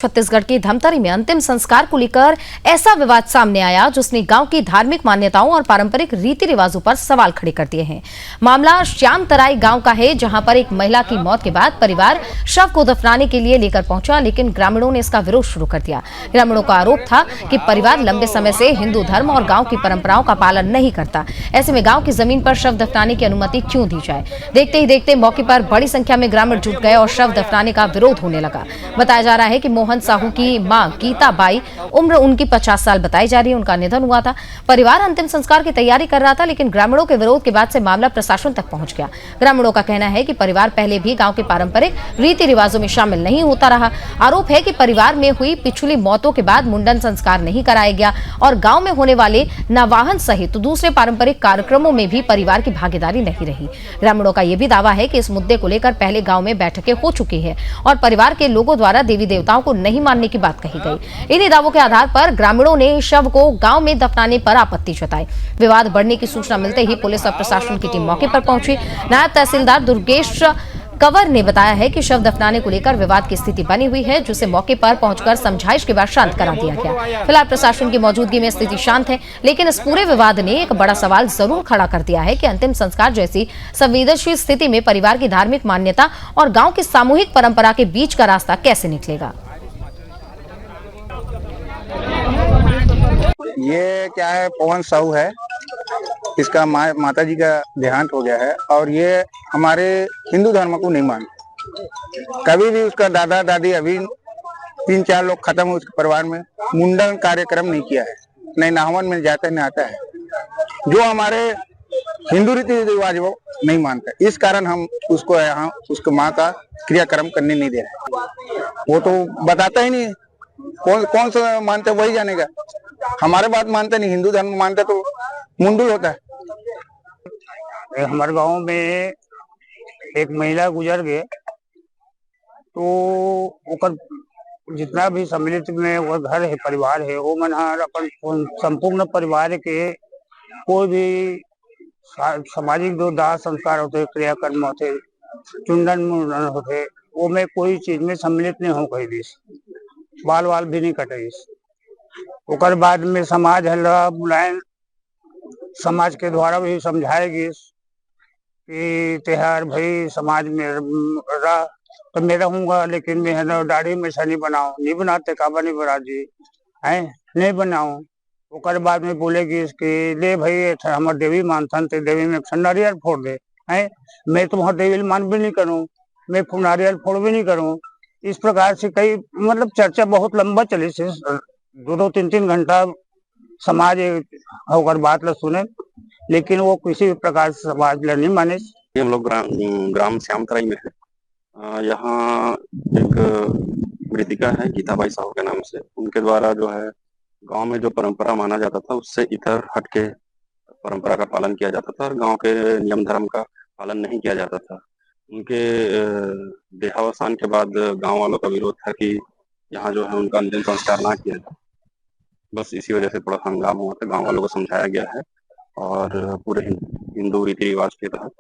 छत्तीसगढ़ के धमतरी में अंतिम संस्कार को लेकर ऐसा विवाद सामने आया जिसने गांव की धार्मिक मान्यताओं और पारंपरिक रीति रिवाजों पर सवाल खड़े कर दिए हैं। मामला श्याम तराई गांव का है, जहां पर एक महिला की मौत के बाद परिवार शव को दफनाने के लिए लेकर पहुंचा, लेकिन ग्रामीणों ने इसका विरोध शुरू कर दिया। ग्रामीणों का आरोप था कि परिवार लंबे समय से हिंदू धर्म और गाँव की परंपराओं का पालन नहीं करता। ऐसे में गाँव की जमीन पर शव दफनाने की अनुमति क्यों दी जाए। देखते ही देखते मौके पर बड़ी संख्या में ग्रामीण जुट गए और शव दफनाने का विरोध होने लगा। बताया जा रहा है कि मोहन साहू की मां गीता बाई, उम्र उनकी 50 साल बताई जा रही है, उनका निधन हुआ था। परिवार अंतिम संस्कार की तैयारी कर रहा था, लेकिन ग्रामीणों के विरोध के बाद से मामला प्रशासन तक पहुंच गया। ग्रामीणों का कहना है कि परिवार पहले भी गांव के पारंपरिक रीति रिवाजों में शामिल नहीं होता रहा। आरोप है कि परिवार में हुई पिछली मौतों के बाद मुंडन संस्कार नहीं कराया गया और गांव में होने वाले नवाहन सहित दूसरे पारंपरिक कार्यक्रमों में भी परिवार की भागीदारी नहीं रही। ग्रामीणों का यह भी दावा है कि इस मुद्दे को लेकर पहले गांव में बैठकें हो चुकी है और परिवार के लोगों द्वारा देवी देवताओं को नहीं मानने की बात कही गई। इन्हीं दावों के आधार पर ग्रामीणों ने शव को गांव में दफनाने पर आपत्ति जताई। विवाद बढ़ने की सूचना मिलते ही पुलिस और प्रशासन की टीम मौके पर पहुंची। नायब तहसीलदार दुर्गेश कंवर ने बताया है कि शव दफनाने को लेकर विवाद की स्थिति बनी हुई है, जिसे मौके पर पहुंचकर समझाइश के बाद शांत करा दिया गया। फिलहाल प्रशासन की मौजूदगी में स्थिति शांत है, लेकिन इस पूरे विवाद ने एक बड़ा सवाल जरूर खड़ा कर दिया है कि अंतिम संस्कार जैसी संवेदनशील स्थिति में परिवार की धार्मिक मान्यता और गांव की सामूहिक परंपरा के बीच का रास्ता कैसे निकलेगा। ये क्या है, पवन साहू है, इसका माता जी का देहांत हो गया है और ये हमारे हिंदू धर्म को नहीं मानते। कभी भी उसका दादा दादी, अभी 3-4 लोग खत्म हुए उसके परिवार में, मुंडन कार्यक्रम नहीं किया है, नहीं नाहवन में जाता है न आता है। जो हमारे हिंदू रीति रिवाज वो नहीं मानते, इस कारण हम उसको यहाँ उसको माँ का क्रियाक्रम करने नहीं दे रहे। वो तो बताता ही नहीं, कौन सा मानते वही जानेगा। हमारे बात मानते नहीं, हिंदू धर्म मानते तो मुंडुल होता है। हमारे गांव में एक महिला गुजर गए तो ओकर जितना भी सम्मिलित में वो घर है, परिवार है, वो मन अपन संपूर्ण परिवार के कोई भी सामाजिक जो दाह संस्कार होते, क्रियाक्रम होते, चुंडन मुंडन होते, वो में कोई चीज में सम्मिलित नहीं हो कही भी, बाल वाल भी नहीं कटे। ओकर बाद में समाज हल्ला बुलाए, समाज के द्वारा भी समझाएगी कि त्योहार भाई समाज में रह तो मैं रहूंगा, लेकिन मैं दाढ़ी में नहीं बनाओ, नहीं बनाते काबा नहीं बना जी है, नहीं बनाओ। ओकर बाद में बोलेगी कि ले भाई हमारे देवी मानथन तो देवी में नारियल फोड़ दे है, मैं तुम्हारा देवी मान भी नहीं करूँ, मैं नारियल फोड़ भी नहीं करूँ। इस प्रकार से कई मतलब चर्चा बहुत लंबा चली से 2-2, 3-3 घंटा समाज होकर बात ल सुने, लेकिन वो किसी भी प्रकार से समाज ल नहीं माने। हम लोग ग्राम श्याम तराई में है। यहाँ एक मृतिका है गीता बाई साहू के नाम से, उनके द्वारा जो है गांव में जो परंपरा माना जाता था उससे इतर हट के परंपरा का पालन किया जाता था और गांव के नियम धर्म का पालन नहीं किया जाता था। उनके देहावसान के बाद गांव वालों का विरोध था कि यहाँ जो है उनका अंतिम संस्कार ना किया जाए। बस इसी वजह से थोड़ा हंगामा हुआ था। गाँव वालों को समझाया गया है और पूरे हिंदू रीति रिवाज के तहत